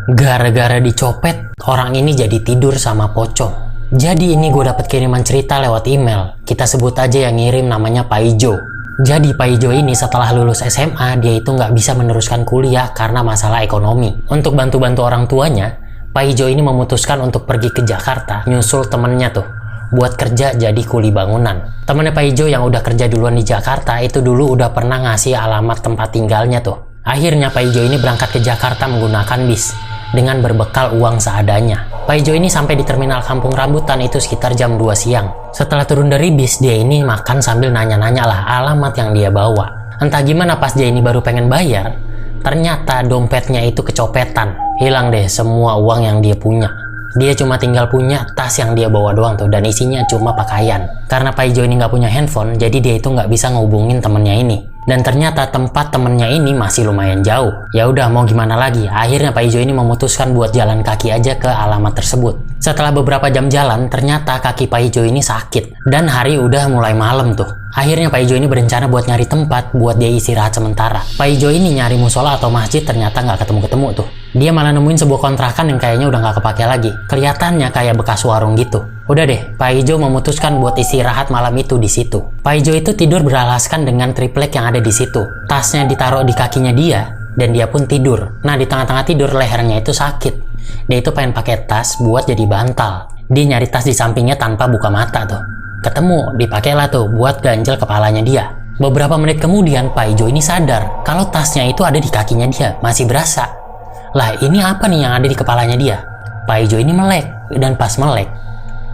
Gara-gara dicopet, orang ini jadi tidur sama pocong. Jadi ini gue dapet kiriman cerita lewat email. Kita sebut aja yang ngirim namanya Pak Ijo. Jadi Pak Ijo ini setelah lulus SMA, dia itu nggak bisa meneruskan kuliah karena masalah ekonomi. Untuk bantu-bantu orang tuanya, Pak Ijo ini memutuskan untuk pergi ke Jakarta, nyusul temennya tuh, buat kerja jadi kuli bangunan. Temennya Pak Ijo yang udah kerja duluan di Jakarta itu dulu udah pernah ngasih alamat tempat tinggalnya tuh. Akhirnya Pak Ijo ini berangkat ke Jakarta menggunakan bis dengan berbekal uang seadanya. Pak Ijo ini sampai di terminal Kampung Rambutan itu sekitar jam 2 siang. Setelah turun dari bis, dia ini makan sambil nanya-nanya lah alamat yang dia bawa. Entah gimana pas dia ini baru pengen bayar, ternyata dompetnya itu kecopetan. Hilang deh semua uang yang dia punya. Dia cuma tinggal punya tas yang dia bawa doang tuh, dan isinya cuma pakaian. Karena Pak Ijo ini nggak punya handphone, jadi dia itu nggak bisa ngehubungin temennya ini. Dan ternyata tempat temennya ini masih lumayan jauh. Ya udah mau gimana lagi, akhirnya Pak Ijo ini memutuskan buat jalan kaki aja ke alamat tersebut. Setelah beberapa jam jalan, ternyata kaki Pak Ijo ini sakit. Dan hari udah mulai malam tuh. Akhirnya Pak Ijo ini berencana buat nyari tempat buat dia istirahat sementara. Pak Ijo ini nyari musola atau masjid ternyata nggak ketemu-ketemu tuh. Dia malah nemuin sebuah kontrakan yang kayaknya udah nggak kepake lagi. Kelihatannya kayak bekas warung gitu. Udah deh, Pak Ijo memutuskan buat istirahat malam itu di situ. Pak Ijo itu tidur beralaskan dengan triplek yang ada di situ. Tasnya ditaruh di kakinya dia, dan dia pun tidur. Nah, di tengah-tengah tidur lehernya itu sakit. Dia itu pengen pakai tas buat jadi bantal. Dia nyari tas di sampingnya tanpa buka mata tuh. Ketemu, dipakailah tuh buat ganjel kepalanya dia. Beberapa menit kemudian Pak Ijo ini sadar kalau tasnya itu ada di kakinya dia, masih berasa. Lah, ini apa nih yang ada di kepalanya dia? Pak Ijo ini melek, dan pas melek,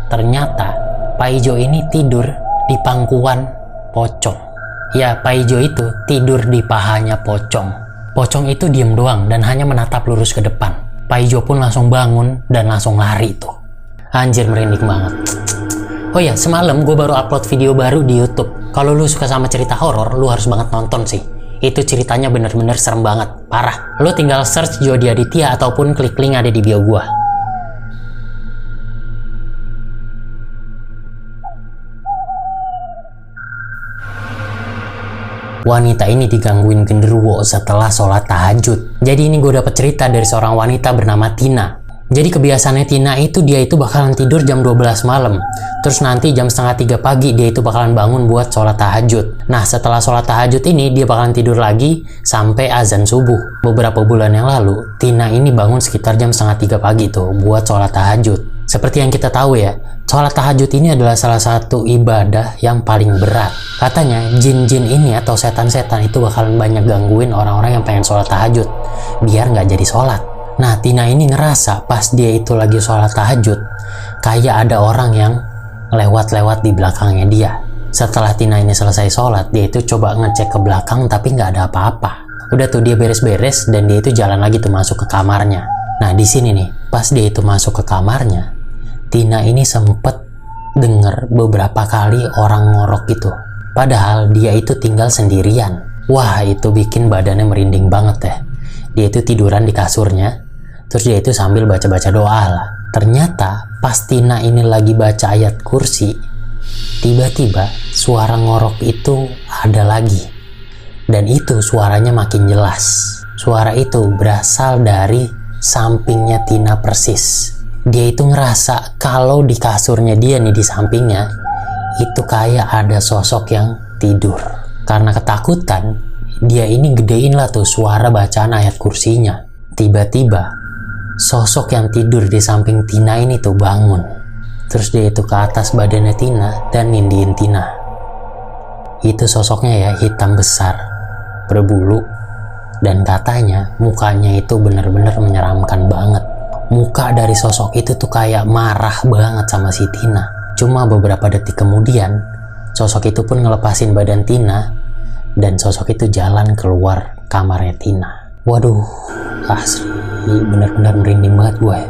ternyata Pak Ijo ini tidur di pangkuan pocong. Ya, Pak Ijo itu tidur di pahanya pocong. Pocong itu diem doang dan hanya menatap lurus ke depan. Pak Ijo pun langsung bangun dan langsung lari tuh. Anjir, merinding banget. Oh ya, semalam gue baru upload video baru di YouTube. Kalau lu suka sama cerita horor, lu harus banget nonton sih. Itu ceritanya bener-bener serem banget, parah. Lu tinggal search Jody Aditya ataupun klik link ada di bio gua. Wanita ini digangguin genderuwo setelah sholat tahajud. Jadi ini gue dapet cerita dari seorang wanita bernama Tina. Jadi kebiasaannya Tina itu dia itu bakalan tidur jam 12 malam. Terus nanti jam 2:30 pagi dia itu bakalan bangun buat sholat tahajud. Nah, setelah sholat tahajud ini dia bakalan tidur lagi sampai azan subuh. Beberapa bulan yang lalu, Tina ini bangun sekitar jam 2:30 pagi tuh buat sholat tahajud. Seperti yang kita tahu ya, sholat tahajud ini adalah salah satu ibadah yang paling berat. Katanya jin-jin ini atau setan-setan itu bakalan banyak gangguin orang-orang yang pengen sholat tahajud biar nggak jadi sholat. Nah, Tina ini ngerasa pas dia itu lagi sholat tahajud, kayak ada orang yang lewat-lewat di belakangnya dia. Setelah Tina ini selesai sholat, dia itu coba ngecek ke belakang tapi nggak ada apa-apa. Udah tuh dia beres-beres dan dia itu jalan lagi tuh masuk ke kamarnya. Nah, di sini nih, pas dia itu masuk ke kamarnya, Tina ini sempet denger beberapa kali orang ngorok gitu. Padahal dia itu tinggal sendirian. Wah, itu bikin badannya merinding banget ya. Dia itu tiduran di kasurnya. Terus dia itu sambil baca-baca doa lah. Ternyata pas Tina ini lagi baca ayat kursi, tiba-tiba suara ngorok itu ada lagi. Dan itu suaranya makin jelas. Suara itu berasal dari sampingnya Tina persis. Dia itu ngerasa kalau di kasurnya dia nih di sampingnya, itu kayak ada sosok yang tidur. Karena ketakutan, dia ini gedein lah tuh suara bacaan ayat kursinya. Tiba-tiba sosok yang tidur di samping Tina ini tuh bangun. Terus dia itu ke atas badannya Tina dan nindiin Tina. Itu sosoknya ya hitam besar, berbulu, dan katanya mukanya itu bener-bener menyeramkan banget. Muka dari sosok itu tuh kayak marah banget sama si Tina. Cuma beberapa detik kemudian, sosok itu pun ngelepasin badan Tina dan sosok itu jalan keluar kamarnya Tina. Waduh, asli bener-bener merinding banget gue.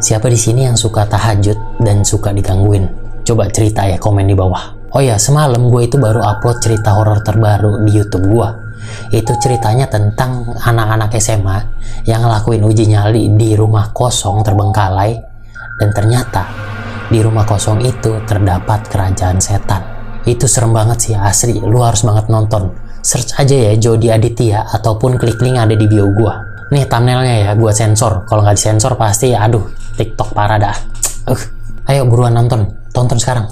Siapa di sini yang suka tahajud dan suka digangguin? Coba cerita ya, komen di bawah. Oh ya, semalam gue itu baru upload cerita horor terbaru di YouTube gue. Itu ceritanya tentang anak-anak SMA yang ngelakuin uji nyali di rumah kosong terbengkalai, dan ternyata di rumah kosong itu terdapat kerajaan setan. Itu serem banget sih, asli. Lu harus banget nonton. Search aja ya Jody Aditya ataupun klik link ada di bio gua. Nih thumbnailnya ya, gua sensor. Kalau nggak disensor pasti, aduh, TikTok parah dah. Ayo buruan nonton, tonton sekarang.